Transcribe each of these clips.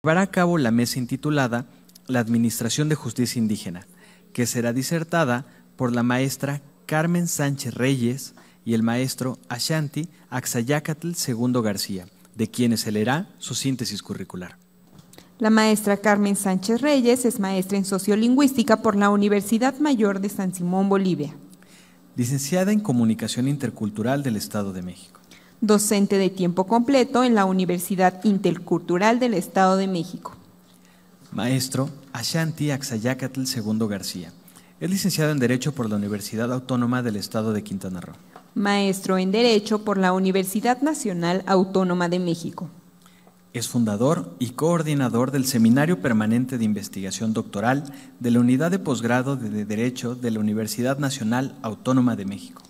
llevará a cabo la mesa intitulada La Administración de Justicia Indígena, que será disertada por la maestra Carmen Sánchez Reyes y el maestro Ashanti Axayácatl II García, de quienes se leerá su síntesis curricular. La maestra Carmen Sánchez Reyes es maestra en Sociolingüística por la Universidad Mayor de San Simón, Bolivia. Licenciada en Comunicación Intercultural del Estado de México. Docente de tiempo completo en la Universidad Intercultural del Estado de México. Maestro Ashanti Axayácatl II García. Es licenciado en Derecho por la Universidad Autónoma del Estado de Quintana Roo. Maestro en Derecho por la Universidad Nacional Autónoma de México. Es fundador y coordinador del Seminario Permanente de Investigación Doctoral de la Unidad de Posgrado de Derecho de la Universidad Nacional Autónoma de México.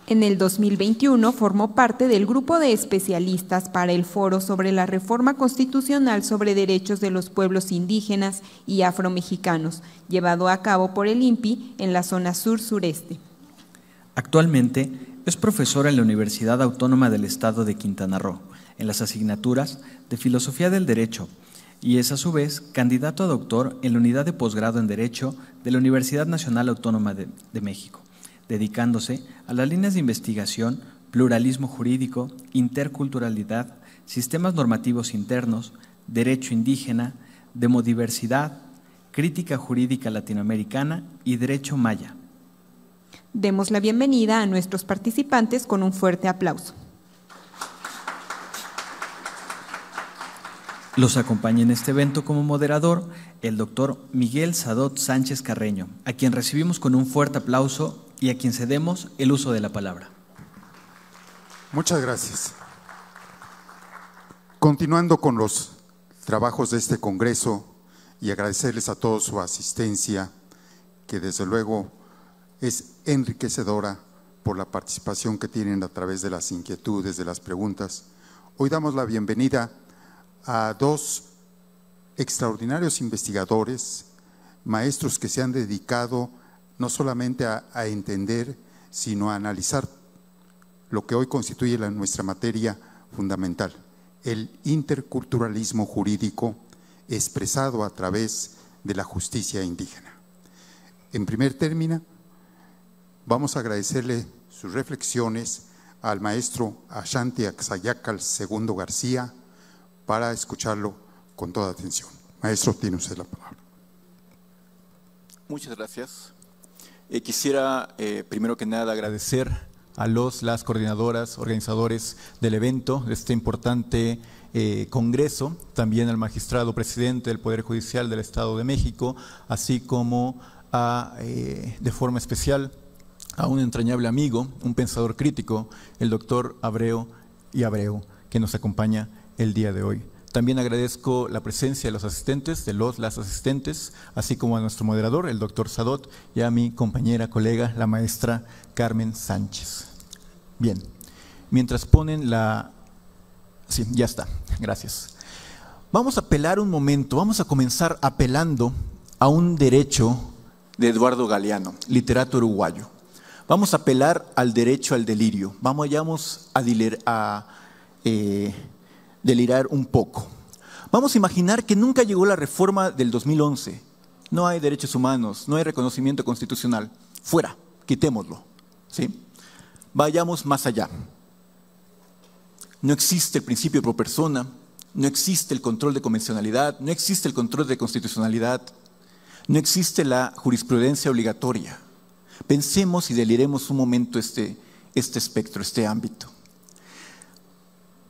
En el 2021 formó parte del grupo de especialistas para el Foro sobre la Reforma Constitucional sobre Derechos de los Pueblos Indígenas y Afromexicanos, llevado a cabo por el INPI en la zona sur-sureste. Actualmente es profesor en la Universidad Autónoma del Estado de Quintana Roo, en las asignaturas de Filosofía del Derecho, y es a su vez candidato a doctor en la Unidad de Posgrado en Derecho de la Universidad Nacional Autónoma de México, dedicándose a las líneas de investigación, pluralismo jurídico, interculturalidad, sistemas normativos internos, derecho indígena, demodiversidad, crítica jurídica latinoamericana y derecho maya. Demos la bienvenida a nuestros participantes con un fuerte aplauso. Los acompaña en este evento como moderador el doctor Miguel Sadot Sánchez Carreño, a quien recibimos con un fuerte aplauso y a quien cedemos el uso de la palabra. Muchas gracias. Continuando con los trabajos de este congreso y agradecerles a todos su asistencia, que desde luego es enriquecedora por la participación que tienen a través de las inquietudes, de las preguntas. Hoy damos la bienvenida a dos extraordinarios investigadores, maestros que se han dedicado no solamente a entender, sino a analizar lo que hoy constituye nuestra materia fundamental, el interculturalismo jurídico expresado a través de la justicia indígena. En primer término, vamos a agradecerle sus reflexiones al maestro Ashanti Axayácatl II García, para escucharlo con toda atención. Maestro, tiene usted la palabra. Muchas gracias. Quisiera, primero que nada, agradecer a las coordinadoras, organizadores del evento, de este importante congreso, también al magistrado presidente del Poder Judicial del Estado de México, así como de forma especial a un entrañable amigo, un pensador crítico, el doctor Abreu, que nos acompaña el día de hoy. También agradezco la presencia de los asistentes, las asistentes, así como a nuestro moderador, el doctor Sadot, y a mi compañera, colega, la maestra Carmen Sánchez. Bien, mientras ponen Sí, ya está, gracias. Vamos a apelar un momento, vamos a comenzar apelando a un derecho de Eduardo Galeano, literato uruguayo. Vamos a apelar al derecho al delirio, vamos a delirar un poco. Vamos a imaginar que nunca llegó la reforma del 2011. No hay derechos humanos, no hay reconocimiento constitucional. Fuera, quitémoslo. ¿Sí? Vayamos más allá. No existe el principio pro persona, no existe el control de convencionalidad, no existe el control de constitucionalidad, no existe la jurisprudencia obligatoria. Pensemos y deliremos un momento este espectro, este ámbito.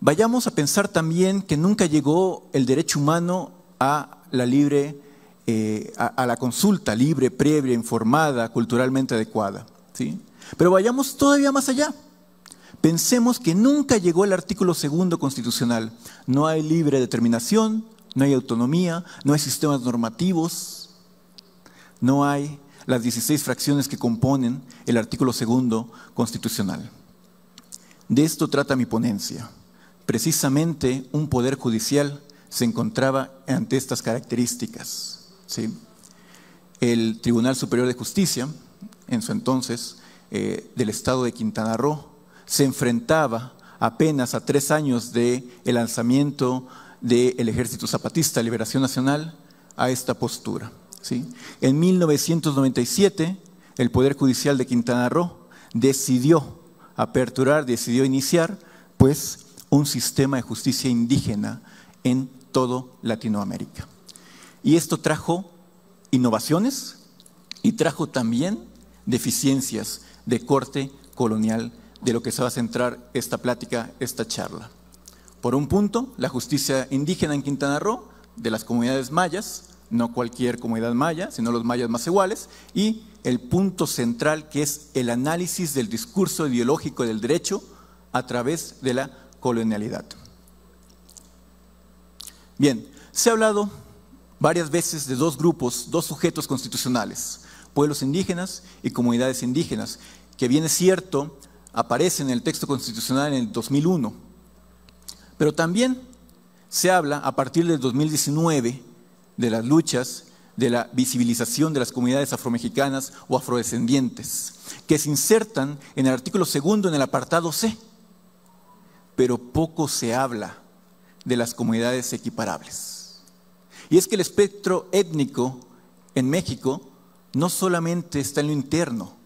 Vayamos a pensar también que nunca llegó el derecho humano a la consulta libre, previa, informada, culturalmente adecuada, ¿sí? Pero vayamos todavía más allá. Pensemos que nunca llegó el artículo 2 constitucional. No hay libre determinación, no hay autonomía, no hay sistemas normativos, no hay las 16 fracciones que componen el artículo 2 constitucional. De esto trata mi ponencia. Precisamente un poder judicial se encontraba ante estas características, ¿sí? El Tribunal Superior de Justicia, en su entonces, del Estado de Quintana Roo, se enfrentaba apenas a 3 años del lanzamiento del Ejército Zapatista de Liberación Nacional a esta postura, ¿sí? En 1997, el Poder Judicial de Quintana Roo decidió iniciar, pues, un sistema de justicia indígena en todo Latinoamérica. Y esto trajo innovaciones y trajo también deficiencias de corte colonial, de lo que se va a centrar esta plática, esta charla. Por un punto, la justicia indígena en Quintana Roo, de las comunidades mayas, no cualquier comunidad maya, sino los mayas más iguales, y el punto central, que es el análisis del discurso ideológico del derecho a través de la colonialidad. Bien, se ha hablado varias veces de dos grupos, dos sujetos constitucionales, pueblos indígenas y comunidades indígenas, que bien es cierto, aparece en el texto constitucional en el 2001, pero también se habla a partir del 2019 de las luchas de la visibilización de las comunidades afromexicanas o afrodescendientes, que se insertan en el artículo 2 en el apartado C, pero poco se habla de las comunidades equiparables. Y es que el espectro étnico en México no solamente está en lo interno.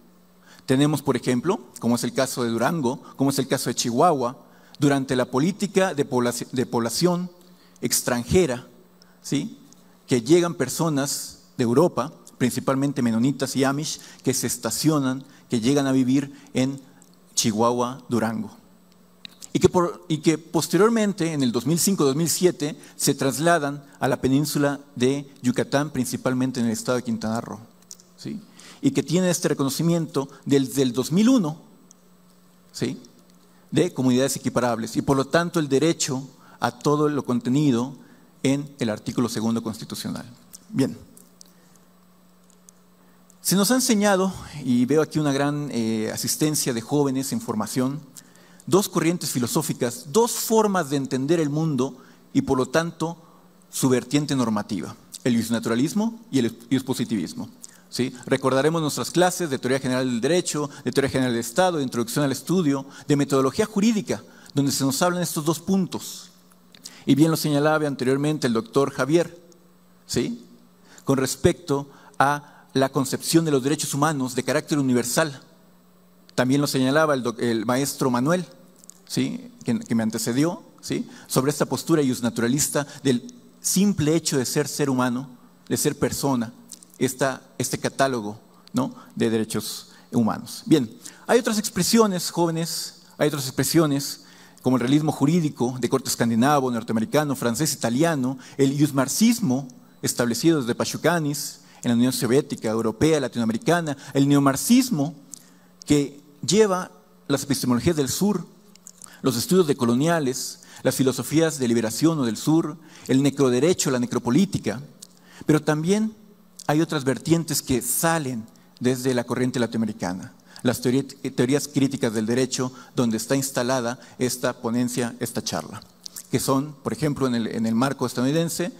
Tenemos, por ejemplo, como es el caso de Durango, como es el caso de Chihuahua, durante la política de población extranjera, ¿sí?, que llegan personas de Europa, principalmente menonitas y amish, que se estacionan, que llegan a vivir en Chihuahua, Durango. Y que posteriormente, en el 2005-2007, se trasladan a la península de Yucatán, principalmente en el estado de Quintana Roo, ¿sí?, y que tienen este reconocimiento desde el 2001, ¿sí?, de comunidades equiparables, y por lo tanto el derecho a todo lo contenido en el artículo 2 constitucional. Bien, se nos ha enseñado, y veo aquí una gran asistencia de jóvenes en formación, dos corrientes filosóficas, dos formas de entender el mundo y por lo tanto su vertiente normativa, el justnaturalismo y el positivismo. ¿Sí? Recordaremos nuestras clases de Teoría General del Derecho, de Teoría General del Estado, de Introducción al Estudio, de Metodología Jurídica, donde se nos hablan estos dos puntos. Y bien lo señalaba anteriormente el doctor Javier, ¿sí?, con respecto a la concepción de los derechos humanos de carácter universal. También lo señalaba el maestro Manuel, ¿sí?, que me antecedió, ¿sí?, sobre esta postura justnaturalista del simple hecho de ser humano, de ser persona, este catálogo, ¿no?, de derechos humanos. Bien, hay otras expresiones, jóvenes, hay otras expresiones como el realismo jurídico de corte escandinavo, norteamericano, francés, italiano, el iusmarxismo establecido desde Pachucanis en la Unión Soviética, europea, latinoamericana, el neomarxismo que lleva las epistemologías del sur, los estudios decoloniales, las filosofías de liberación o del sur, el necroderecho, la necropolítica, pero también hay otras vertientes que salen desde la corriente latinoamericana, las teorías críticas del derecho, donde está instalada esta ponencia, esta charla, que son, por ejemplo, en el marco estadounidense,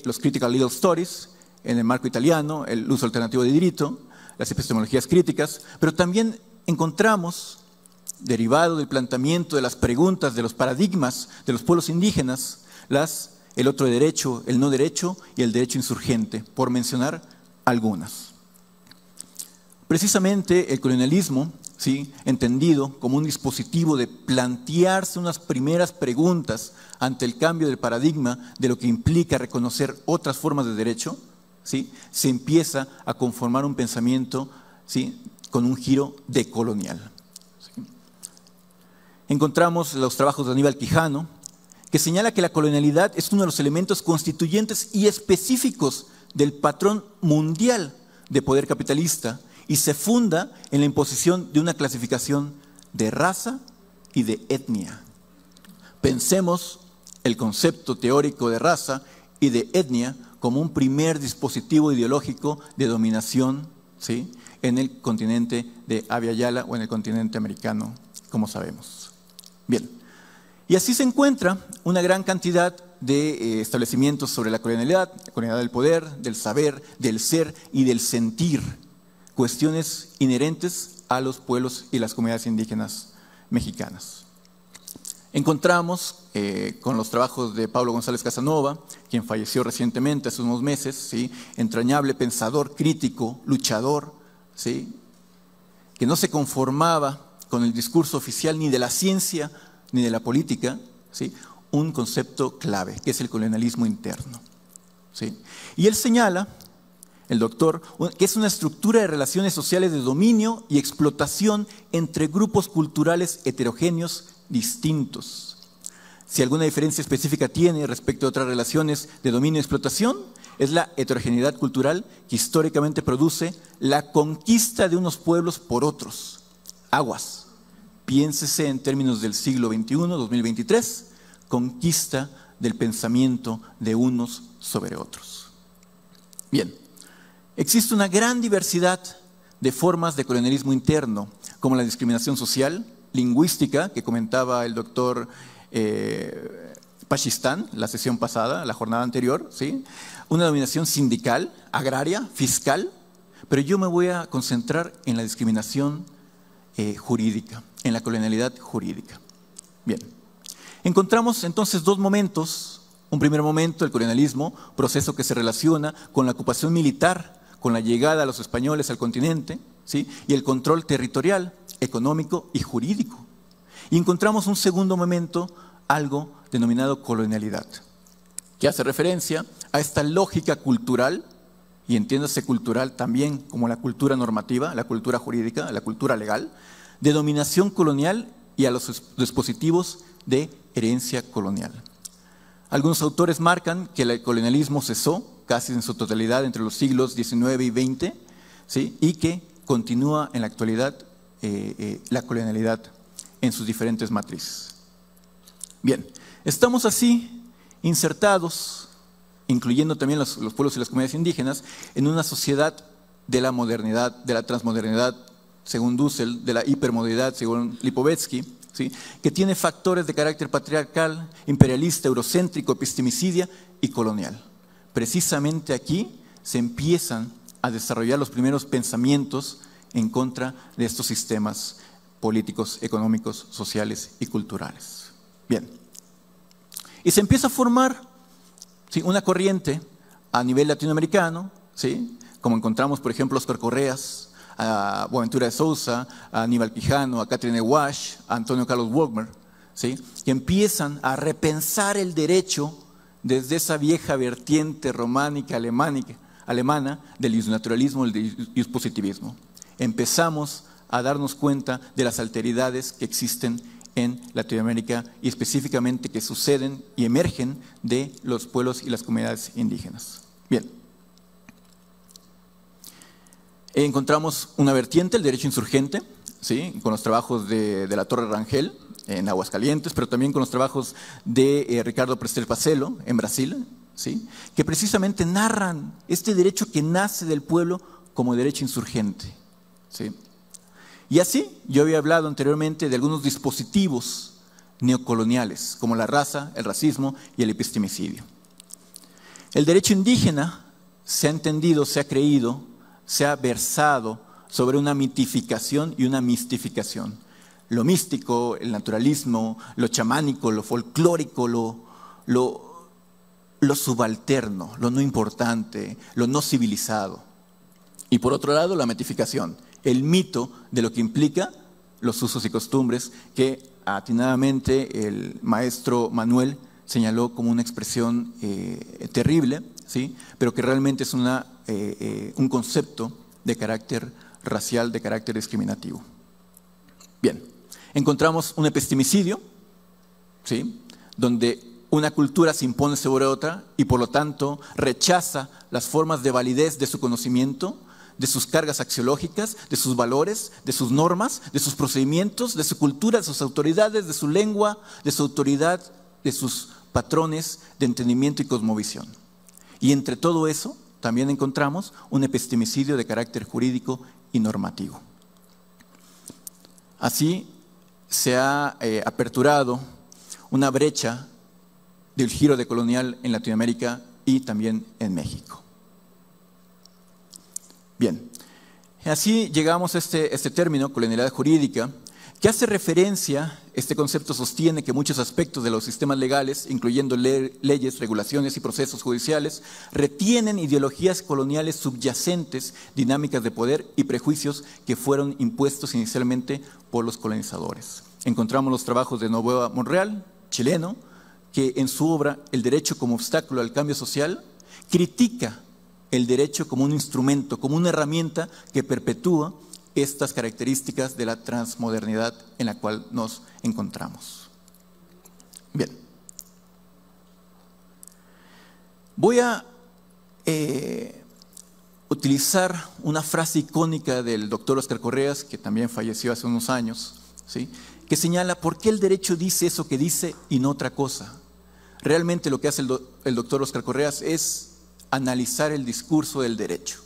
los Critical Legal Stories, en el marco italiano, el uso alternativo de diritto, las epistemologías críticas, pero también encontramos, derivado del planteamiento de las preguntas, de los paradigmas de los pueblos indígenas, el otro derecho, el no derecho y el derecho insurgente, por mencionar algunas. Precisamente el colonialismo, ¿sí?, entendido como un dispositivo de plantearse unas primeras preguntas ante el cambio del paradigma de lo que implica reconocer otras formas de derecho, ¿sí?, se empieza a conformar un pensamiento, ¿sí?, con un giro decolonial. ¿Sí? Encontramos los trabajos de Aníbal Quijano, que señala que la colonialidad es uno de los elementos constituyentes y específicos del patrón mundial de poder capitalista y se funda en la imposición de una clasificación de raza y de etnia. Pensemos el concepto teórico de raza y de etnia como un primer dispositivo ideológico de dominación, ¿sí?, en el continente de Abya Yala o en el continente americano, como sabemos. Bien. Y así se encuentra una gran cantidad de establecimientos sobre la colonialidad del poder, del saber, del ser y del sentir, cuestiones inherentes a los pueblos y las comunidades indígenas mexicanas. Encontramos con los trabajos de Pablo González Casanova, quien falleció recientemente, hace unos meses, ¿sí? Entrañable pensador, crítico, luchador, ¿sí? Que no se conformaba con el discurso oficial ni de la ciencia ni de la política, ¿sí? Un concepto clave, que es el colonialismo interno, ¿sí? Y él señala, el doctor, que es una estructura de relaciones sociales de dominio y explotación entre grupos culturales heterogéneos distintos. Si alguna diferencia específica tiene respecto a otras relaciones de dominio y explotación, es la heterogeneidad cultural que históricamente produce la conquista de unos pueblos por otros. Aguas, piénsese en términos del siglo XXI, 2023, conquista del pensamiento de unos sobre otros. Bien, existe una gran diversidad de formas de colonialismo interno, como la discriminación social, lingüística, que comentaba el doctor Pachistán, la sesión pasada, la jornada anterior, ¿sí? Una dominación sindical, agraria, fiscal, pero yo me voy a concentrar en la discriminación jurídica, en la colonialidad jurídica. Bien, encontramos entonces dos momentos. Un primer momento, el colonialismo, proceso que se relaciona con la ocupación militar, con la llegada de los españoles al continente, ¿sí? Y el control territorial, económico y jurídico. Y encontramos un segundo momento, algo denominado colonialidad, que hace referencia a esta lógica cultural, y entiéndase cultural también como la cultura normativa, la cultura jurídica, la cultura legal, de dominación colonial y a los dispositivos de herencia colonial. Algunos autores marcan que el colonialismo cesó casi en su totalidad entre los siglos XIX y XX, ¿sí? Y que continúa en la actualidad la colonialidad en sus diferentes matrices. Bien, estamos así insertados, incluyendo también los pueblos y las comunidades indígenas, en una sociedad de la modernidad, de la transmodernidad, según Dussel, de la hipermodernidad, según Lipovetsky, ¿sí? Que tiene factores de carácter patriarcal, imperialista, eurocéntrico, epistemicidia y colonial. Precisamente aquí se empiezan a desarrollar los primeros pensamientos en contra de estos sistemas políticos, económicos, sociales y culturales. Bien, y se empieza a formar, ¿sí? Una corriente a nivel latinoamericano, ¿sí? Como encontramos, por ejemplo, Oscar Correas, a Boaventura de Sousa, a Aníbal Quijano, a Catherine Wash, a Antonio Carlos Wagner, ¿sí? Que empiezan a repensar el derecho desde esa vieja vertiente románica, alemana, del justnaturalismo y del justpositivismo. Empezamos a darnos cuenta de las alteridades que existen en Latinoamérica y específicamente que suceden y emergen de los pueblos y las comunidades indígenas. Bien. Encontramos una vertiente, el derecho insurgente, ¿sí? Con los trabajos de la Torre Rangel en Aguascalientes, pero también con los trabajos de Ricardo Prestel Pacelo en Brasil, ¿sí? Que precisamente narran este derecho que nace del pueblo como derecho insurgente, ¿sí? Y así, yo había hablado anteriormente de algunos dispositivos neocoloniales, como la raza, el racismo y el epistemicidio. El derecho indígena se ha entendido, se ha creído, se ha versado sobre una mitificación y una mistificación. Lo místico, el naturalismo, lo chamánico, lo folclórico, lo subalterno, lo no importante, lo no civilizado. Y por otro lado, la mitificación, el mito de lo que implica los usos y costumbres que atinadamente el maestro Manuel señaló como una expresión terrible, ¿sí? Pero que realmente es un concepto de carácter racial, de carácter discriminativo. Bien, encontramos un epistemicidio, ¿sí? Donde una cultura se impone sobre otra y por lo tanto rechaza las formas de validez de su conocimiento, de sus cargas axiológicas, de sus valores, de sus normas, de sus procedimientos, de su cultura, de sus autoridades, de su lengua, de su autoridad, de sus patrones de entendimiento y cosmovisión. Y entre todo eso también encontramos un epistemicidio de carácter jurídico y normativo. Así se ha aperturado una brecha del giro decolonial en Latinoamérica y también en México. Bien, así llegamos a este término, colonialidad jurídica, que hace referencia, este concepto sostiene que muchos aspectos de los sistemas legales, incluyendo leyes, regulaciones y procesos judiciales, retienen ideologías coloniales subyacentes, dinámicas de poder y prejuicios que fueron impuestos inicialmente por los colonizadores. Encontramos los trabajos de Noboa Monreal, chileno, que en su obra El derecho como obstáculo al cambio social, critica el derecho como un instrumento, como una herramienta que perpetúa estas características de la transmodernidad en la cual nos encontramos. Bien. Voy a utilizar una frase icónica del doctor Óscar Correas, que también falleció hace unos años, ¿sí?, que señala por qué el derecho dice eso que dice y no otra cosa. Realmente lo que hace el doctor Óscar Correas es analizar el discurso del derecho.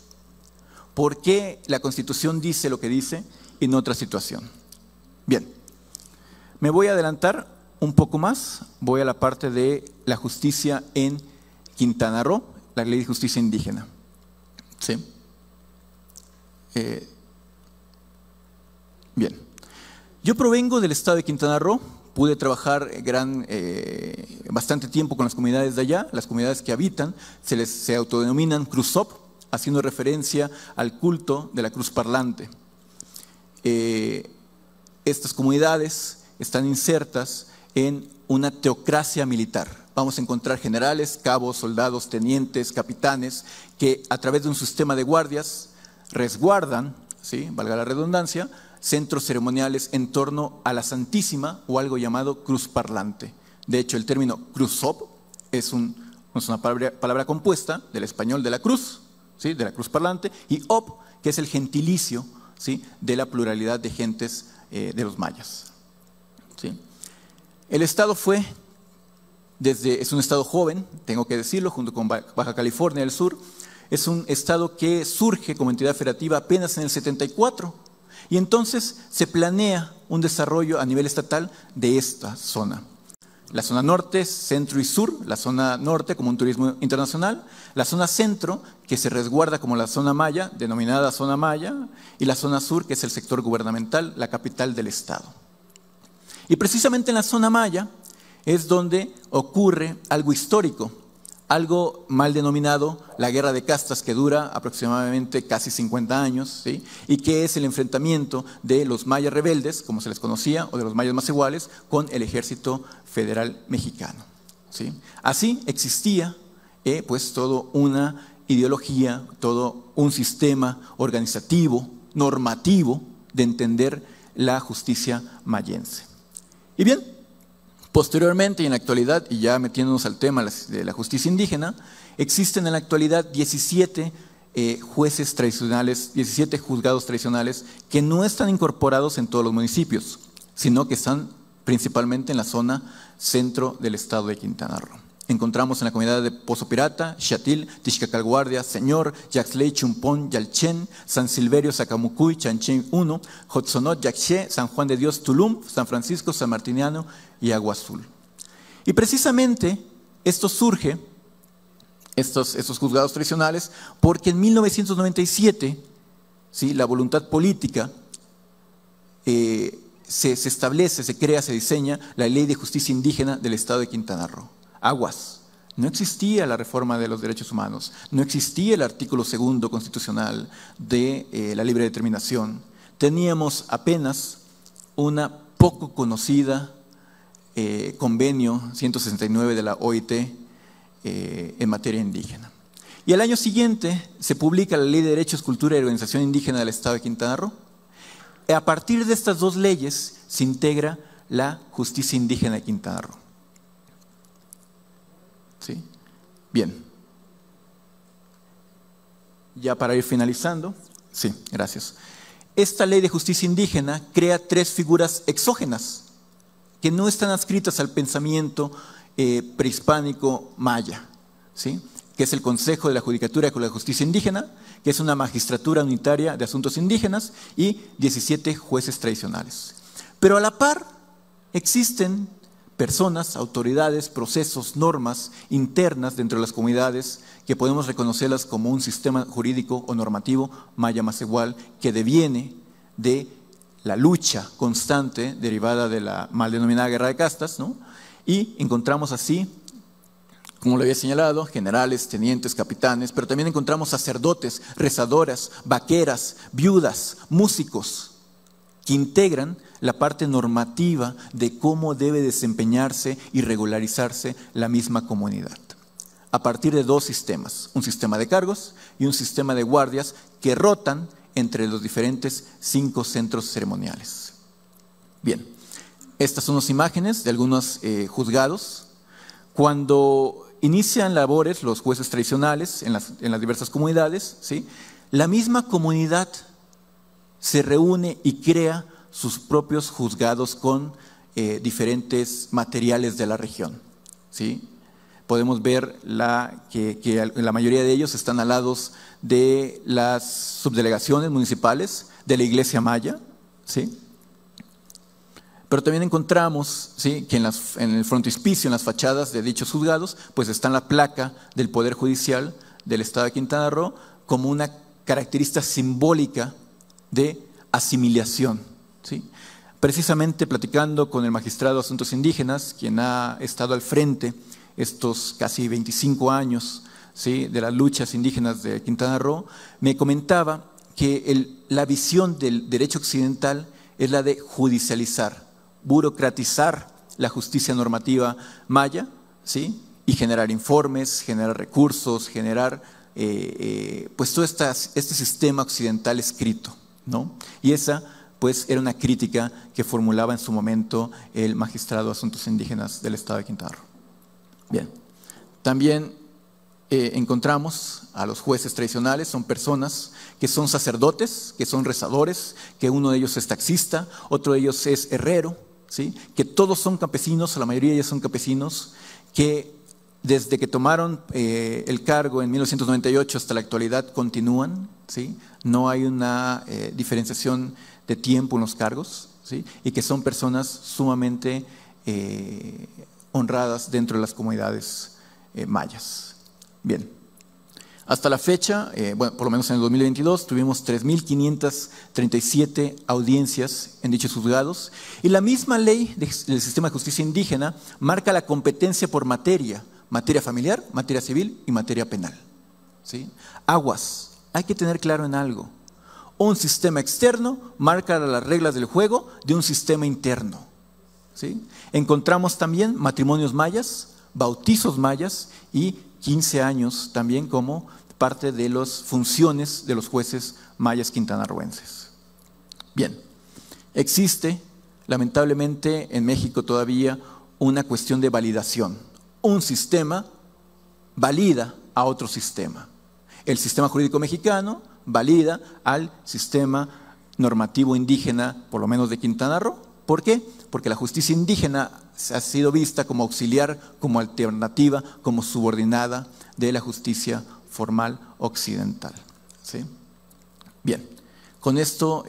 ¿Por qué la Constitución dice lo que dice y no otra situación? Bien, me voy a adelantar un poco más, voy a la parte de la justicia en Quintana Roo, la ley de justicia indígena. ¿Sí? Bien, yo provengo del estado de Quintana Roo, pude trabajar bastante tiempo con las comunidades de allá, las comunidades que habitan, se autodenominan Cruzop, haciendo referencia al culto de la cruz parlante. Estas comunidades están insertas en una teocracia militar. Vamos a encontrar generales, cabos, soldados, tenientes, capitanes, que a través de un sistema de guardias resguardan, ¿sí?, valga la redundancia, centros ceremoniales en torno a la Santísima o algo llamado cruz parlante. De hecho, el término cruzop es una palabra compuesta del español de la cruz, ¿sí?, de la cruz parlante, y op, que es el gentilicio, ¿sí?, de la pluralidad de gentes de los mayas. ¿Sí? El estado es un estado joven, tengo que decirlo, junto con Baja California del Sur. Es un estado que surge como entidad federativa apenas en el 74, y entonces se planea un desarrollo a nivel estatal de esta zona. La zona norte, centro y sur, la zona norte como un turismo internacional, la zona centro que se resguarda como la zona maya, denominada zona maya, y la zona sur que es el sector gubernamental, la capital del estado. Y precisamente en la zona maya es donde ocurre algo histórico, algo mal denominado la guerra de castas, que dura aproximadamente casi 50 años, ¿sí?, y que es el enfrentamiento de los mayas rebeldes, como se les conocía, o de los mayas macehuales, con el ejército federal mexicano. ¿Sí? Así existía pues toda una ideología, todo un sistema organizativo, normativo, de entender la justicia mayense. Y bien, posteriormente y en la actualidad, y ya metiéndonos al tema de la justicia indígena, existen en la actualidad 17 jueces tradicionales, 17 juzgados tradicionales que no están incorporados en todos los municipios, sino que están principalmente en la zona centro del estado de Quintana Roo. Encontramos en la comunidad de Pozo Pirata, Xatil, Tixcacalguardia, Señor, Yaxley, Chumpón, Yalchen, San Silverio, Sacamucuy, Chanchen 1, Jotzonot, Yaxché, San Juan de Dios, Tulum, San Francisco, San Martiniano y Agua Azul. Y precisamente esto surge, estos juzgados tradicionales, porque en 1997, ¿sí?, la voluntad política se establece, se crea, se diseña la Ley de Justicia Indígena del Estado de Quintana Roo. Aguas, no existía la reforma de los derechos humanos, no existía el artículo 2 constitucional de la libre determinación. Teníamos apenas una poco conocida convenio 169 de la OIT en materia indígena. Y al año siguiente se publica la Ley de Derechos, Cultura y Organización Indígena del Estado de Quintana Roo. A partir de estas dos leyes se integra la justicia indígena de Quintana Roo. ¿Sí? Bien. Ya para ir finalizando. Sí, gracias. Esta ley de justicia indígena crea 3 figuras exógenas que no están adscritas al pensamiento prehispánico maya, ¿sí?, que es el Consejo de la Judicatura de la Justicia Indígena, que es una magistratura unitaria de asuntos indígenas, y 17 jueces tradicionales. Pero a la par existen personas, autoridades, procesos, normas internas dentro de las comunidades que podemos reconocerlas como un sistema jurídico o normativo maya macehual que deviene de la lucha constante derivada de la mal denominada guerra de castas, ¿no? Y encontramos así, como lo había señalado, generales, tenientes, capitanes, pero también encontramos sacerdotes, rezadoras, vaqueras, viudas, músicos, que integran la parte normativa de cómo debe desempeñarse y regularizarse la misma comunidad, a partir de dos sistemas, un sistema de cargos y un sistema de guardias que rotan entre los diferentes 5 centros ceremoniales. Bien, estas son las imágenes de algunos juzgados. Cuando inician labores los jueces tradicionales en las diversas comunidades, ¿sí?, la misma comunidad se reúne y crea sus propios juzgados con diferentes materiales de la región, ¿sí? Podemos ver que la mayoría de ellos están al lado de las subdelegaciones municipales de la Iglesia Maya, ¿sí? Pero también encontramos, ¿sí?, que en el frontispicio, en las fachadas de dichos juzgados, pues está la placa del Poder Judicial del Estado de Quintana Roo como una característica simbólica de asimilación, ¿sí? Precisamente platicando con el magistrado de Asuntos Indígenas, quien ha estado al frente estos casi 25 años, ¿sí?, de las luchas indígenas de Quintana Roo, me comentaba que la visión del derecho occidental es la de judicializar, burocratizar la justicia normativa maya, ¿sí?, y generar informes, generar recursos, generar pues todo este sistema occidental escrito, ¿no? Y esa pues era una crítica que formulaba en su momento el magistrado de Asuntos Indígenas del Estado de Quintana Roo. Bien, también encontramos a los jueces tradicionales, son personas que son sacerdotes, que son rezadores, que uno de ellos es taxista, otro de ellos es herrero, ¿sí?, que todos son campesinos, o la mayoría de ellos son campesinos, que desde que tomaron el cargo en 1998 hasta la actualidad continúan, ¿sí?, no hay una diferenciación de tiempo en los cargos, ¿sí?, y que son personas sumamente honradas dentro de las comunidades mayas. Bien, hasta la fecha, bueno, por lo menos en el 2022, tuvimos 3.537 audiencias en dichos juzgados, y la misma ley del sistema de justicia indígena marca la competencia por materia familiar, materia civil y materia penal, ¿sí? Aguas, hay que tener claro en algo: un sistema externo marca las reglas del juego de un sistema interno, ¿sí? Encontramos también matrimonios mayas, bautizos mayas y 15 años también como parte de las funciones de los jueces mayas quintanarroenses. Bien, existe lamentablemente en México todavía una cuestión de validación. Un sistema valida a otro sistema. El sistema jurídico mexicano valida al sistema normativo indígena, por lo menos de Quintana Roo. ¿Por qué? Porque la justicia indígena ha sido vista como auxiliar, como alternativa, como subordinada de la justicia formal occidental, ¿sí? Bien, con esto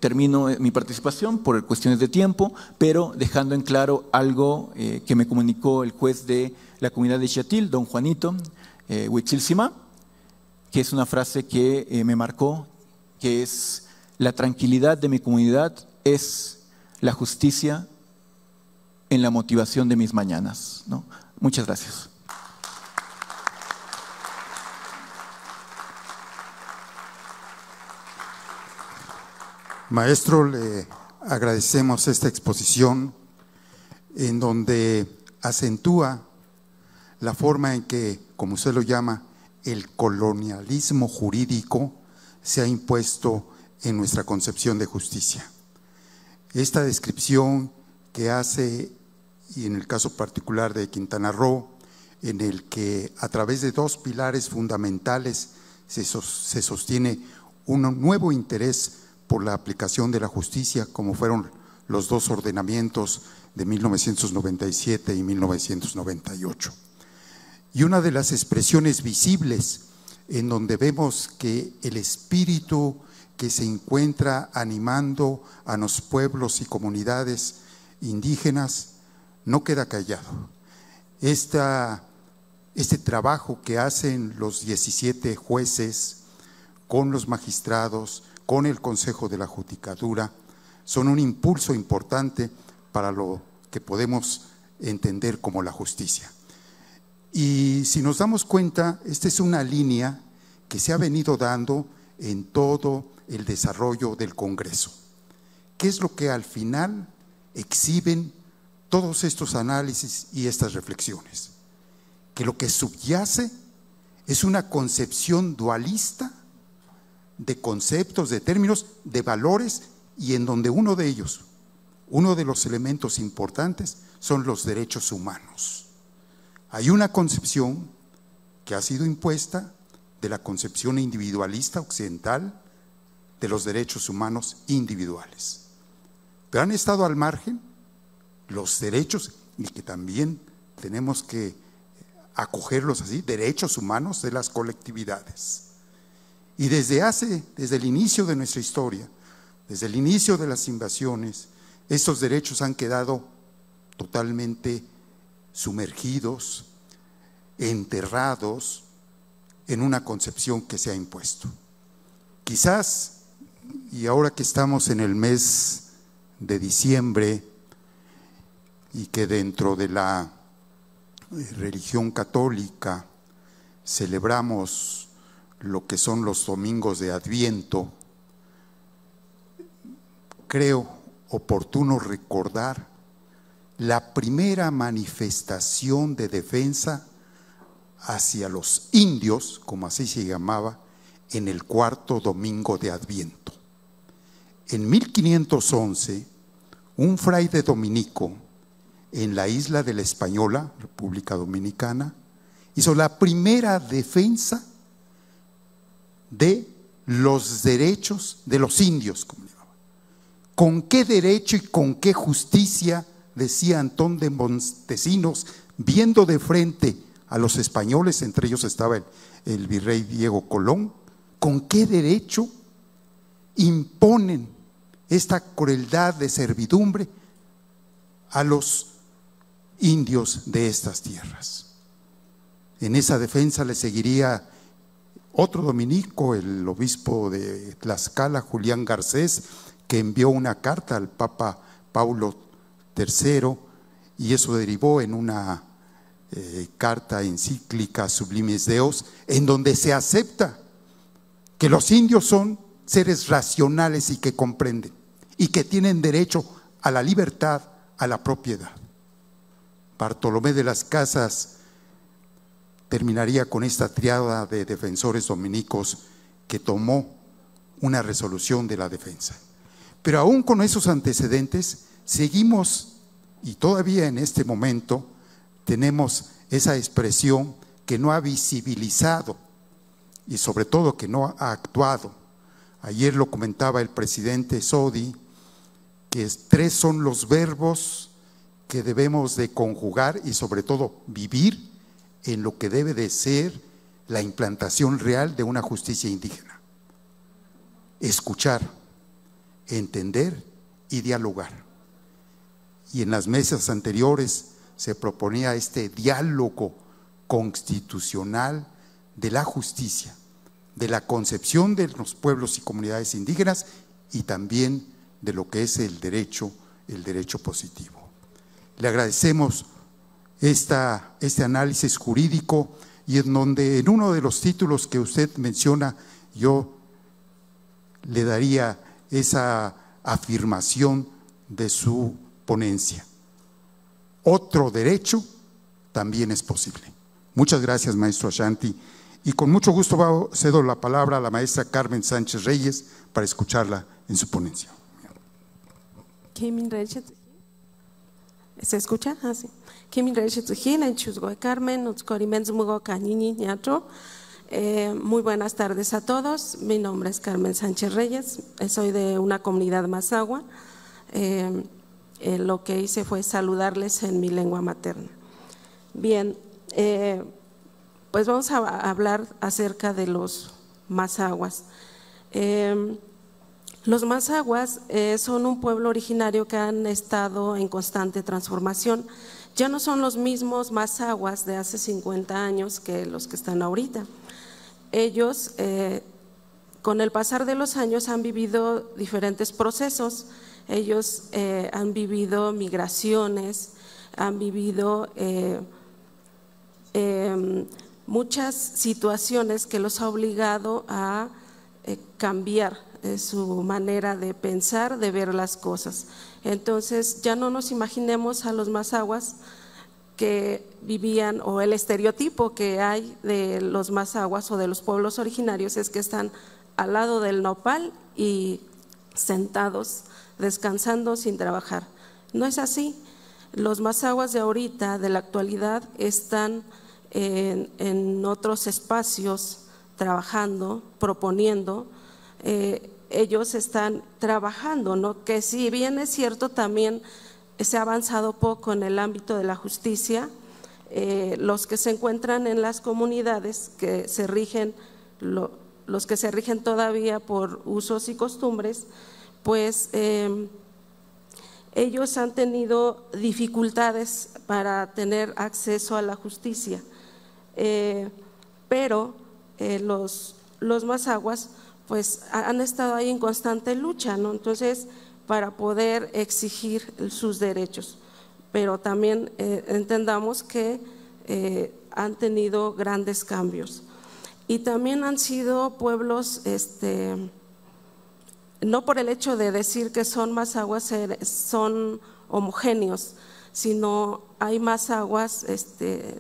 termino mi participación por cuestiones de tiempo, pero dejando en claro algo que me comunicó el juez de la comunidad de Ixatil, don Juanito Huitzilsima, que es una frase que me marcó, que es: la tranquilidad de mi comunidad es la justicia en la motivación de mis mañanas, ¿no? Muchas gracias. Maestro, le agradecemos esta exposición en donde acentúa la forma en que, como usted lo llama, el colonialismo jurídico se ha impuesto en nuestra concepción de justicia. Esta descripción que hace, y en el caso particular de Quintana Roo, en el que a través de dos pilares fundamentales se sostiene un nuevo interés por la aplicación de la justicia, como fueron los dos ordenamientos de 1997 y 1998. Y una de las expresiones visibles en donde vemos que el espíritu que se encuentra animando a los pueblos y comunidades indígenas no queda callado. Este trabajo que hacen los 17 jueces con los magistrados, con el Consejo de la Judicatura, son un impulso importante para lo que podemos entender como la justicia. Y si nos damos cuenta, esta es una línea que se ha venido dando en todo el desarrollo del Congreso. ¿Qué es lo que al final exhiben todos estos análisis y estas reflexiones? Que lo que subyace es una concepción dualista de conceptos, de términos, de valores, y en donde uno de ellos, uno de los elementos importantes son los derechos humanos. Hay una concepción que ha sido impuesta de la concepción individualista occidental de los derechos humanos individuales. Pero han estado al margen los derechos, y que también tenemos que acogerlos así, derechos humanos de las colectividades. Y desde el inicio de nuestra historia, desde el inicio de las invasiones, estos derechos han quedado totalmente sumergidos, enterrados en una concepción que se ha impuesto. Quizás, y ahora que estamos en el mes de diciembre y que dentro de la religión católica celebramos lo que son los domingos de Adviento, creo oportuno recordar la primera manifestación de defensa hacia los indios, como así se llamaba, en el cuarto domingo de Adviento. En 1511, un fraile dominico en la isla de La Española, República Dominicana, hizo la primera defensa de los derechos de los indios, como le llamaban. ¿Con qué derecho y con qué justicia, decía Antón de Montesinos, viendo de frente a los españoles, entre ellos estaba el virrey Diego Colón, con qué derecho imponen esta crueldad de servidumbre a los indios de estas tierras? En esa defensa le seguiría otro dominico, el obispo de Tlaxcala, Julián Garcés, que envió una carta al Papa Paulo III, y eso derivó en una carta encíclica Sublimes Deos, en donde se acepta que los indios son seres racionales y que comprenden y que tienen derecho a la libertad, a la propiedad. Bartolomé de las Casas terminaría con esta triada de defensores dominicos que tomó una resolución de la defensa. Pero aún con esos antecedentes seguimos, y todavía en este momento tenemos esa expresión que no ha visibilizado y sobre todo que no ha actuado. Ayer lo comentaba el presidente Sodi, que 3 son los verbos que debemos de conjugar y sobre todo vivir en lo que debe de ser la implantación real de una justicia indígena: escuchar, entender y dialogar. Y en las mesas anteriores se proponía este diálogo constitucional de la justicia, de la concepción de los pueblos y comunidades indígenas y también de lo que es el derecho positivo. Le agradecemos este análisis jurídico, y en donde en uno de los títulos que usted menciona yo le daría esa afirmación de su ponencia: otro derecho también es posible. Muchas gracias, maestro Ashanti, y con mucho gusto cedo la palabra a la maestra Carmen Sánchez Reyes para escucharla en su ponencia. ¿Se escucha? Sí. Muy buenas tardes a todos. Mi nombre es Carmen Sánchez Reyes, soy de una comunidad mazahua. Lo que hice fue saludarles en mi lengua materna. Bien, pues vamos a hablar acerca de los mazahuas. Los mazahuas son un pueblo originario que han estado en constante transformación. Ya no son los mismos mazahuas de hace 50 años que los que están ahorita. Ellos, con el pasar de los años, han vivido diferentes procesos Ellos han vivido migraciones, han vivido muchas situaciones que los ha obligado a cambiar su manera de pensar, de ver las cosas. Entonces ya no nos imaginemos a los mazahuas que vivían, o el estereotipo que hay de los mazahuas o de los pueblos originarios es que están al lado del nopal y sentados, descansando sin trabajar. No es así. Los mazahuas de ahorita, de la actualidad, están en otros espacios trabajando, proponiendo. Ellos están trabajando, ¿no? Que si bien es cierto, también se ha avanzado poco en el ámbito de la justicia. Los que se encuentran en las comunidades que se rigen, los que se rigen todavía por usos y costumbres, pues ellos han tenido dificultades para tener acceso a la justicia, pero los mazahuas pues han estado ahí en constante lucha, ¿no? Entonces, para poder exigir sus derechos, pero también entendamos que han tenido grandes cambios y también han sido pueblos, no por el hecho de decir que son mazahuas son homogéneos, sino hay mazahuas,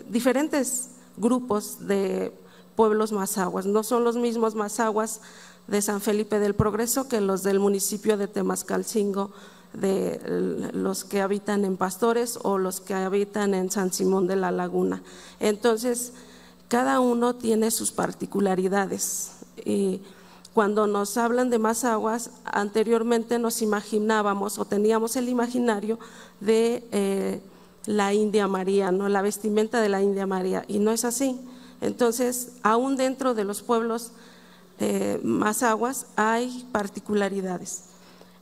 diferentes grupos de pueblos mazahuas, no son los mismos mazahuas de San Felipe del Progreso que los del municipio de Temascalcingo, de los que habitan en Pastores o los que habitan en San Simón de la Laguna. Entonces, cada uno tiene sus particularidades y cuando nos hablan de mazahuas, anteriormente nos imaginábamos o teníamos el imaginario de la India María, ¿no? La vestimenta de la India María, y no es así. Entonces, aún dentro de los pueblos mazahuas hay particularidades.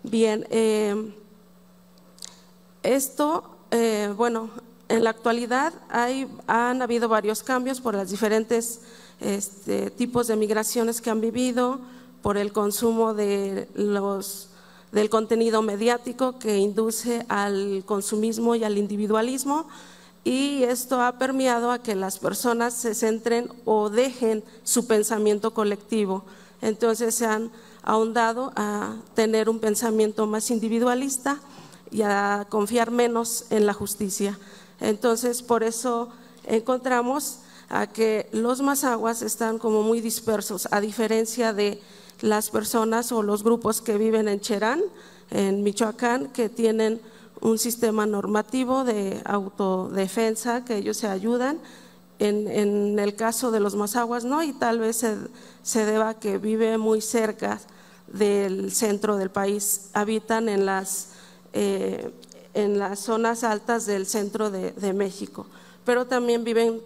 Bien, bueno, en la actualidad han habido varios cambios por los diferentes tipos de migraciones que han vivido, por el consumo del contenido mediático que induce al consumismo y al individualismo, y esto ha permeado a que las personas se centren o dejen su pensamiento colectivo. Entonces se han ahondado a tener un pensamiento más individualista y a confiar menos en la justicia. Entonces, por eso encontramos a que los mazahuas están como muy dispersos, a diferencia de las personas o los grupos que viven en Cherán, en Michoacán, que tienen un sistema normativo de autodefensa, que ellos se ayudan. En el caso de los mazahuas no, y tal vez se deba a que vive muy cerca del centro del país, habitan en las zonas altas del centro de México, pero también viven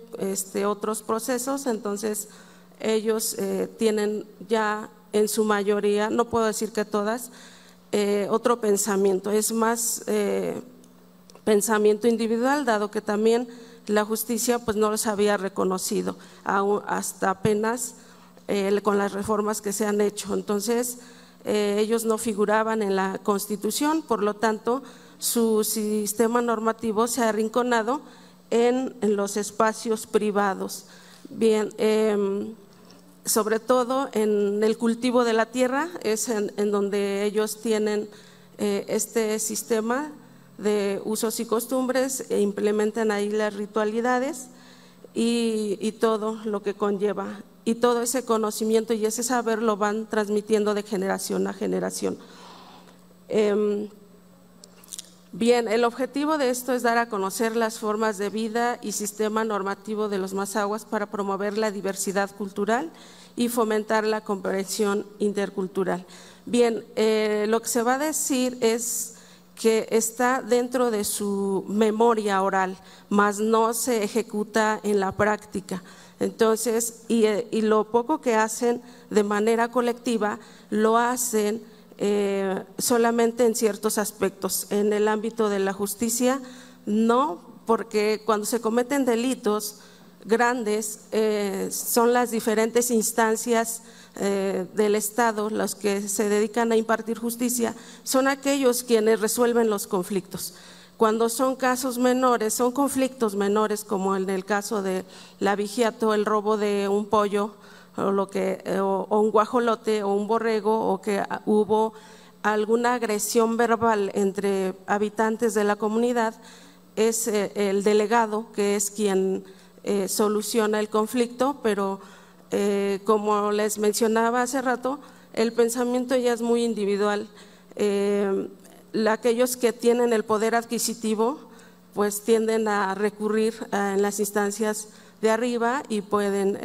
otros procesos. Entonces ellos tienen ya en su mayoría, no puedo decir que todas, otro pensamiento, es más pensamiento individual, dado que también la justicia pues no los había reconocido hasta apenas con las reformas que se han hecho. Entonces ellos no figuraban en la Constitución, por lo tanto su sistema normativo se ha arrinconado en los espacios privados. Bien, sobre todo en el cultivo de la tierra es en donde ellos tienen este sistema de usos y costumbres e implementan ahí las ritualidades y todo lo que conlleva, y todo ese conocimiento y ese saber lo van transmitiendo de generación a generación. Bien, el objetivo de esto es dar a conocer las formas de vida y sistema normativo de los mazahuas para promover la diversidad cultural y fomentar la comprensión intercultural. Bien, lo que se va a decir es que está dentro de su memoria oral, mas no se ejecuta en la práctica. Entonces, y lo poco que hacen de manera colectiva, lo hacen solamente en ciertos aspectos. En el ámbito de la justicia, no, porque cuando se cometen delitos, grandes son las diferentes instancias del Estado, los que se dedican a impartir justicia, son aquellos quienes resuelven los conflictos. Cuando son casos menores, son conflictos menores, como en el caso de la vigiato, el robo de un pollo o un guajolote o un borrego, o que hubo alguna agresión verbal entre habitantes de la comunidad, es el delegado que es quien soluciona el conflicto, pero como les mencionaba hace rato, el pensamiento ya es muy individual. Aquellos que tienen el poder adquisitivo pues tienden a recurrir en las instancias de arriba y pueden,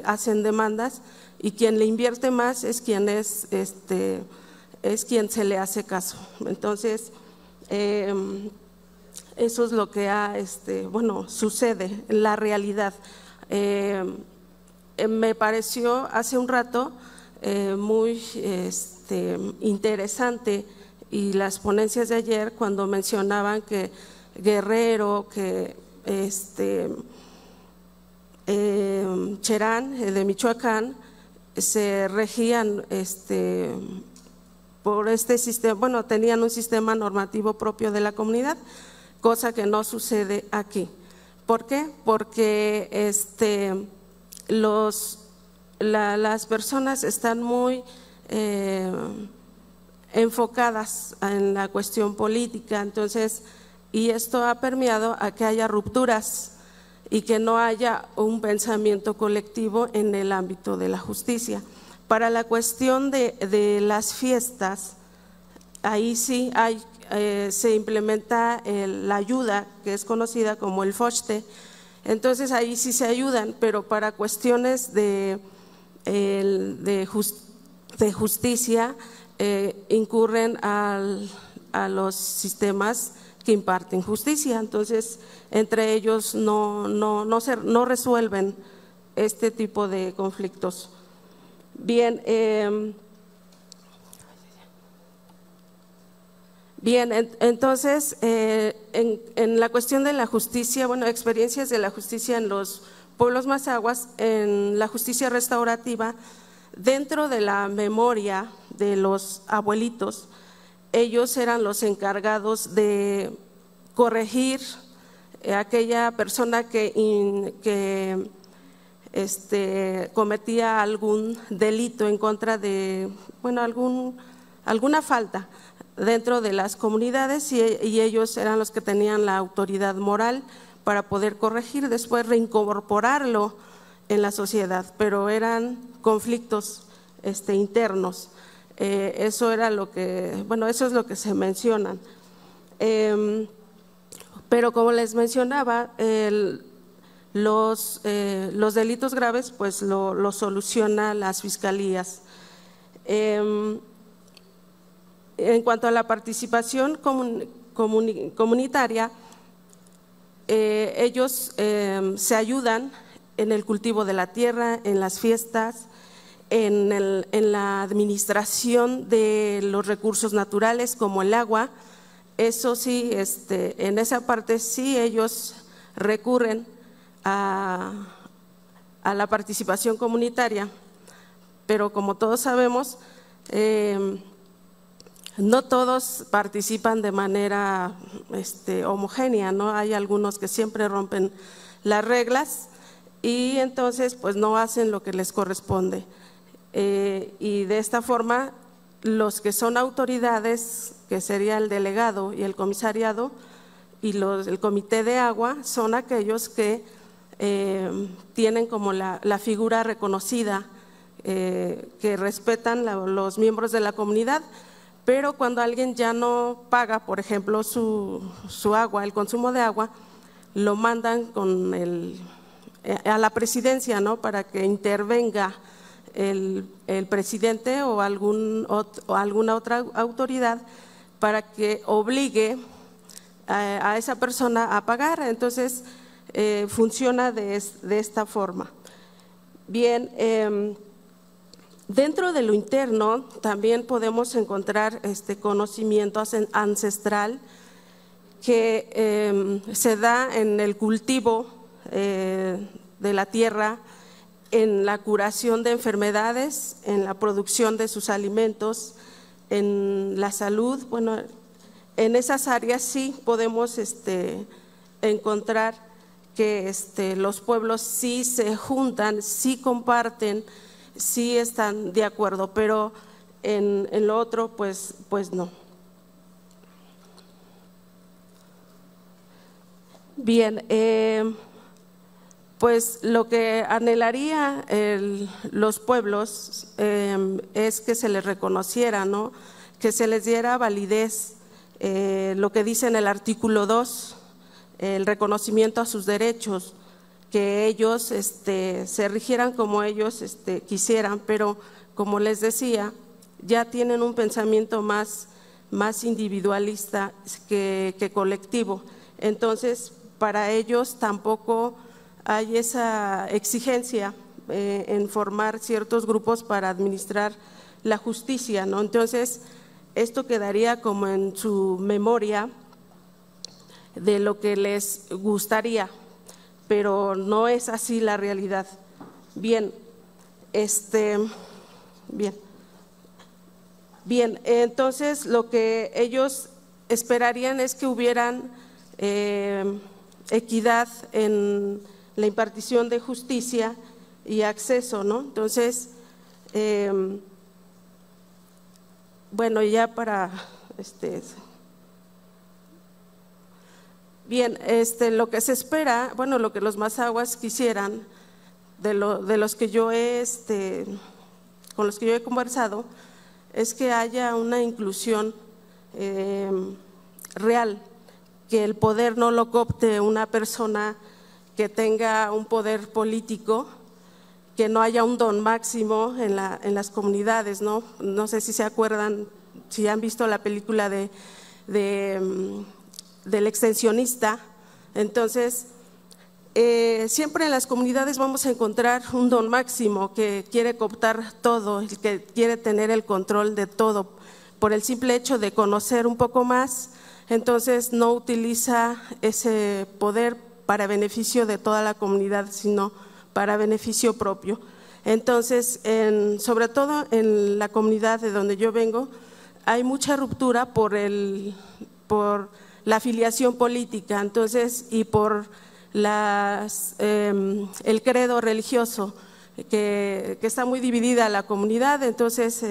hacen demandas, y quien le invierte más es quien quien se le hace caso. Entonces, eso es lo que sucede en la realidad. Me pareció hace un rato muy interesante, y las ponencias de ayer cuando mencionaban que Guerrero, que Cherán, de Michoacán, se regían por este sistema, bueno, tenían un sistema normativo propio de la comunidad, cosa que no sucede aquí. ¿Por qué? Porque las personas están muy enfocadas en la cuestión política, entonces, y esto ha permeado a que haya rupturas y que no haya un pensamiento colectivo en el ámbito de la justicia. Para la cuestión de las fiestas, ahí sí se implementa la ayuda, que es conocida como el fochte. Entonces ahí sí se ayudan, pero para cuestiones de justicia incurren a los sistemas que imparten justicia. Entonces entre ellos no resuelven este tipo de conflictos. Bien, entonces en la cuestión de la justicia, bueno, experiencias de la justicia en los pueblos mazahuas, en la justicia restaurativa, dentro de la memoria de los abuelitos, ellos eran los encargados de corregir a aquella persona que cometía algún delito en contra de, bueno, alguna falta dentro de las comunidades, y ellos eran los que tenían la autoridad moral para poder corregir, después reincorporarlo en la sociedad, pero eran conflictos internos. Eso era lo que, bueno, eso es lo que se mencionan. Pero como les mencionaba, los delitos graves pues lo solucionan las fiscalías. En cuanto a la participación comunitaria, ellos se ayudan en el cultivo de la tierra, en las fiestas, en la administración de los recursos naturales como el agua. Eso sí, en esa parte sí ellos recurren a la participación comunitaria, pero como todos sabemos, no todos participan de manera homogénea, ¿no? Hay algunos que siempre rompen las reglas y entonces pues no hacen lo que les corresponde. Y de esta forma los que son autoridades, que sería el delegado y el comisariado y el comité de agua, son aquellos que tienen como la figura reconocida, que respetan los miembros de la comunidad. Pero cuando alguien ya no paga, por ejemplo, su agua, el consumo de agua, lo mandan a la presidencia, ¿no? Para que intervenga el presidente o alguna otra autoridad para que obligue a esa persona a pagar. Entonces, funciona de esta forma. Bien, dentro de lo interno también podemos encontrar conocimiento ancestral que se da en el cultivo de la tierra, en la curación de enfermedades, en la producción de sus alimentos, en la salud. Bueno, en esas áreas sí podemos encontrar que los pueblos sí se juntan, sí comparten, sí están de acuerdo, pero en lo otro pues no. Bien, pues lo que anhelaría los pueblos es que se les reconociera, ¿no? Que se les diera validez, lo que dice en el artículo 2, el reconocimiento a sus derechos, que ellos se rigieran como ellos quisieran, pero como les decía, ya tienen un pensamiento más individualista que colectivo. Entonces, para ellos tampoco hay esa exigencia en formar ciertos grupos para administrar la justicia, ¿no? Entonces, esto quedaría como en su memoria de lo que les gustaría, pero no es así la realidad. Bien, bien, entonces lo que ellos esperarían es que hubieran equidad en la impartición de justicia y acceso, ¿no? Entonces, bueno, ya para bien, lo que se espera, bueno, lo que los Mazahuas quisieran, de los que yo con los que yo he conversado, es que haya una inclusión real, que el poder no lo coopte una persona que tenga un poder político, que no haya un don máximo en las comunidades, ¿no? No sé si se acuerdan, si han visto la película del extensionista. Entonces, siempre en las comunidades vamos a encontrar un don máximo que quiere cooptar todo, que quiere tener el control de todo, por el simple hecho de conocer un poco más. Entonces no utiliza ese poder para beneficio de toda la comunidad, sino para beneficio propio. Entonces, sobre todo en la comunidad de donde yo vengo, hay mucha ruptura por la afiliación política, entonces, y por el credo religioso, que está muy dividida la comunidad. Entonces,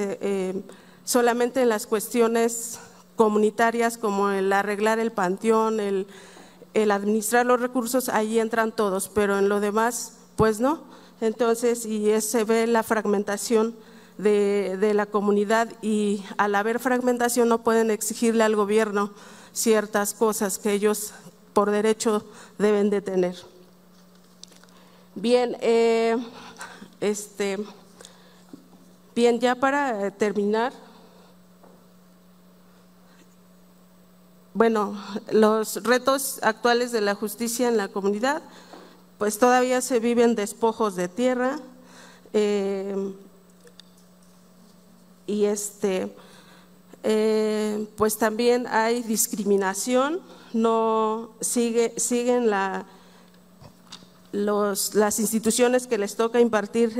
solamente en las cuestiones comunitarias como el arreglar el panteón, el administrar los recursos, ahí entran todos, pero en lo demás pues no. Entonces, se ve la fragmentación de la comunidad, y al haber fragmentación no pueden exigirle al gobierno ciertas cosas que ellos por derecho deben de tener. Bien, bien, ya para terminar, bueno, los retos actuales de la justicia en la comunidad, pues todavía se viven despojos de tierra, y pues también hay discriminación, no siguen las instituciones que les toca impartir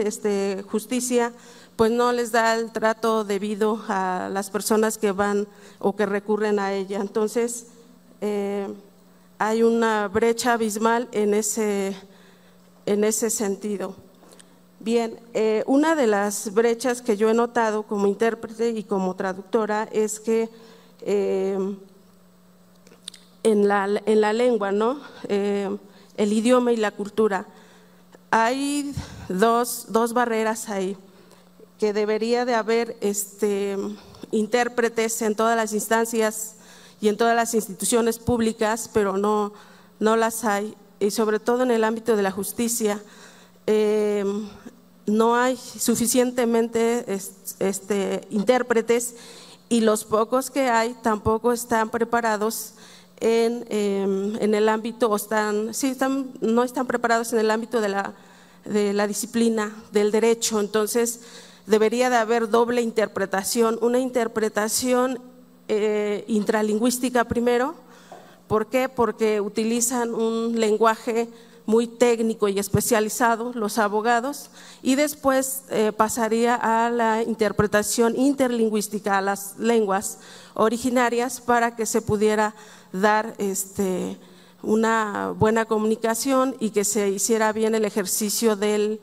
justicia, pues no les da el trato debido a las personas que van o que recurren a ella. Entonces, hay una brecha abismal en ese sentido. Bien, una de las brechas que yo he notado como intérprete y como traductora es que en la lengua, ¿no? El idioma y la cultura, hay dos barreras ahí, que debería de haber intérpretes en todas las instancias y en todas las instituciones públicas, pero no las hay, y sobre todo en el ámbito de la justicia no hay suficientemente intérpretes, y los pocos que hay tampoco están preparados en el ámbito, no están preparados en el ámbito de la disciplina del derecho. Entonces, debería de haber doble interpretación, una interpretación intralingüística primero. ¿Por qué? Porque utilizan un lenguaje muy técnico y especializado, los abogados, y después pasaría a la interpretación interlingüística a las lenguas originarias para que se pudiera dar una buena comunicación y que se hiciera bien el ejercicio de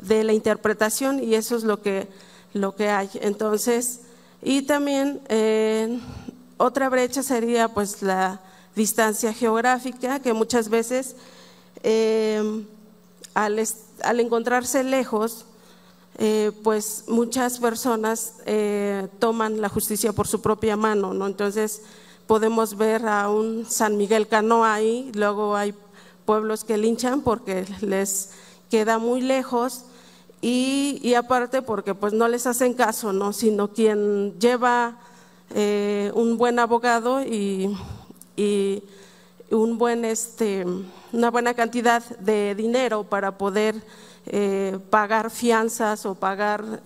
la interpretación, y eso es lo que hay. Entonces, y también otra brecha sería pues la distancia geográfica, que muchas veces al encontrarse lejos, pues muchas personas toman la justicia por su propia mano, ¿no? Entonces podemos ver a un San Miguel Canoa ahí, luego hay pueblos que linchan porque les queda muy lejos y aparte porque pues no les hacen caso, ¿no? Sino quien lleva un buen abogado y un buen una buena cantidad de dinero para poder pagar fianzas o pagar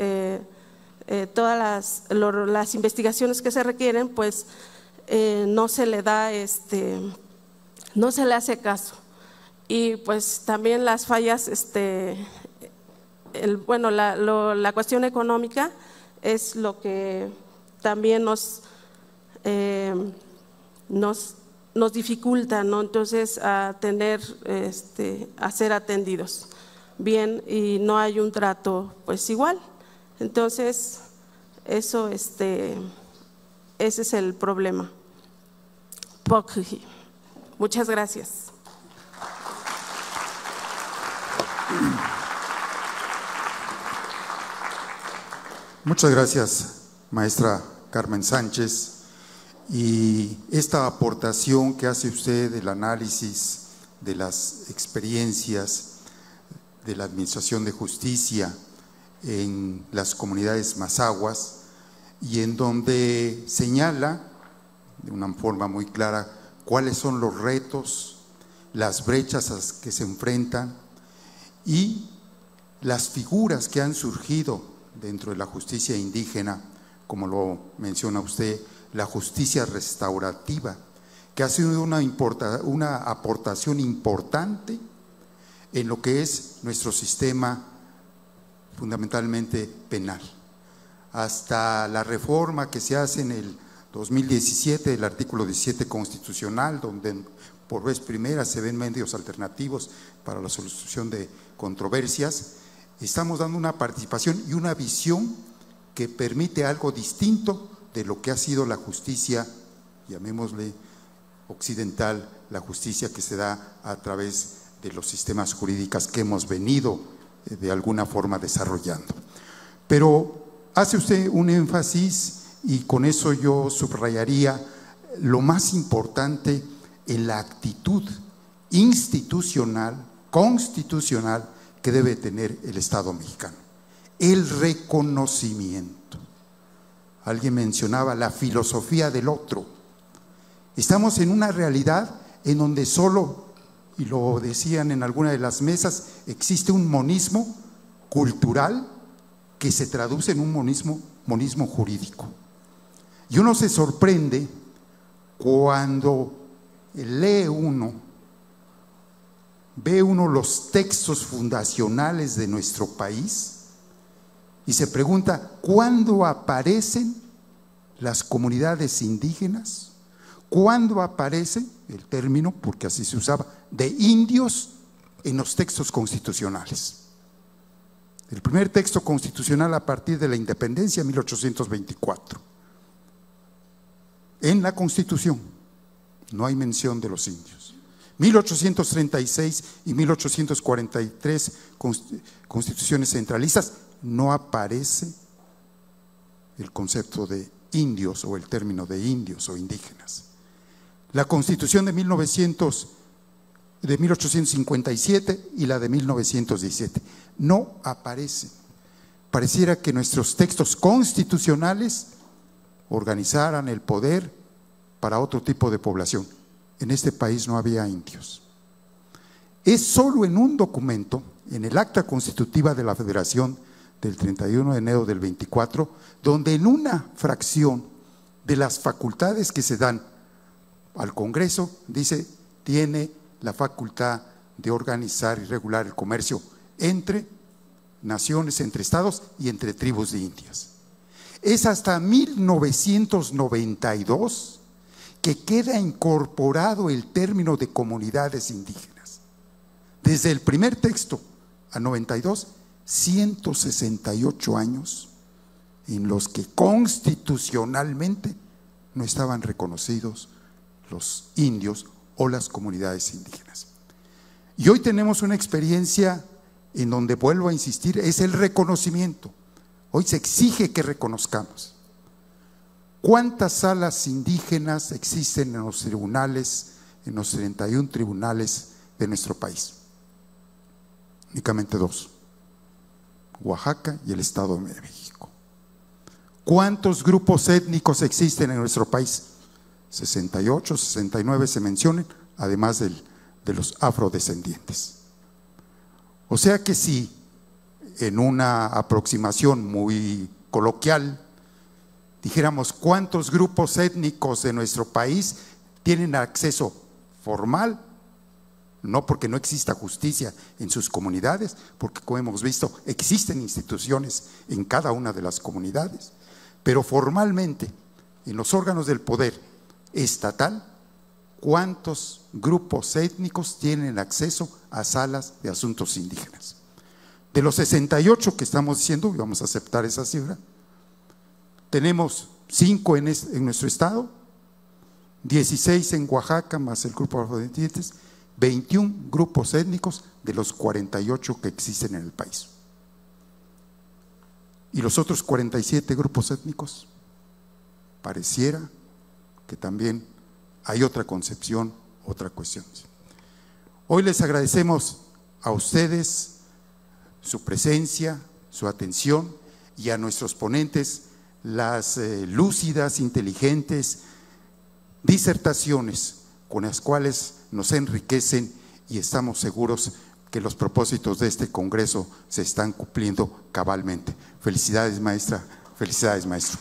todas las investigaciones que se requieren, pues no se le da no se le hace caso. Y pues también las fallas, la cuestión económica es lo que también nos dificulta, ¿no? Entonces a tener, a ser atendidos bien, y no hay un trato pues igual. Entonces eso, ese es el problema. Muchas gracias. Muchas gracias, maestra Carmen Sánchez. Y esta aportación que hace usted del análisis de las experiencias de la Administración de Justicia en las comunidades mazahuas, y en donde señala de una forma muy clara cuáles son los retos, las brechas a las que se enfrentan y las figuras que han surgido dentro de la justicia indígena, como lo menciona usted, la justicia restaurativa, que ha sido una aportación importante en lo que es nuestro sistema fundamentalmente penal. Hasta la reforma que se hace en el 2017 del artículo 17 constitucional, donde por vez primera se ven medios alternativos para la solución de controversias, estamos dando una participación y una visión que permite algo distinto de lo que ha sido la justicia, llamémosle occidental, la justicia que se da a través de los sistemas jurídicos que hemos venido de alguna forma desarrollando. Pero hace usted un énfasis, y con eso yo subrayaría lo más importante en la actitud institucional, constitucional que debe tener el Estado mexicano: el reconocimiento. Alguien mencionaba la filosofía del otro. Estamos en una realidad en donde solo, y lo decían en alguna de las mesas, existe un monismo cultural que se traduce en un monismo jurídico. Y uno se sorprende cuando lee uno, ve uno los textos fundacionales de nuestro país y se pregunta: ¿cuándo aparecen las comunidades indígenas? ¿Cuándo aparece el término, porque así se usaba, de indios en los textos constitucionales? El primer texto constitucional a partir de la independencia, 1824. En la Constitución no hay mención de los indios. 1836 y 1843 constituciones centralistas, no aparece el concepto de indios o el término de indios o indígenas. La Constitución de 1857 y la de 1917 no aparecen. Pareciera que nuestros textos constitucionales organizaran el poder para otro tipo de población. En este país no había indios. Es solo en un documento, en el Acta Constitutiva de la Federación del 31 de enero del 24, donde en una fracción de las facultades que se dan al Congreso dice: tiene la facultad de organizar y regular el comercio entre naciones, entre estados y entre tribus de indias. Es hasta 1992 que queda incorporado el término de comunidades indígenas. Desde el primer texto a 92, 168 años en los que constitucionalmente no estaban reconocidos los indios o las comunidades indígenas. Y hoy tenemos una experiencia en donde, vuelvo a insistir, es el reconocimiento. Hoy se exige que reconozcamos. ¿Cuántas salas indígenas existen en los tribunales, en los 31 tribunales de nuestro país? Únicamente 2. Oaxaca y el Estado de México. ¿Cuántos grupos étnicos existen en nuestro país? 68, 69 se mencionan, además de los afrodescendientes. O sea que si en una aproximación muy coloquial dijéramos cuántos grupos étnicos de nuestro país tienen acceso formal, no porque no exista justicia en sus comunidades, porque como hemos visto existen instituciones en cada una de las comunidades, pero formalmente en los órganos del poder estatal, ¿cuántos grupos étnicos tienen acceso a salas de asuntos indígenas? De los 68 que estamos diciendo, y vamos a aceptar esa cifra, tenemos 5 en nuestro estado, 16 en Oaxaca, más el grupo de afrodescendientes, 21 grupos étnicos de los 48 que existen en el país. ¿Y los otros 47 grupos étnicos? Pareciera que también hay otra concepción, otra cuestión. Hoy les agradecemos a ustedes su presencia, su atención, y a nuestros ponentes las lúcidas, inteligentes disertaciones con las cuales nos enriquecen, y estamos seguros que los propósitos de este congreso se están cumpliendo cabalmente. Felicidades, maestra. Felicidades, maestro.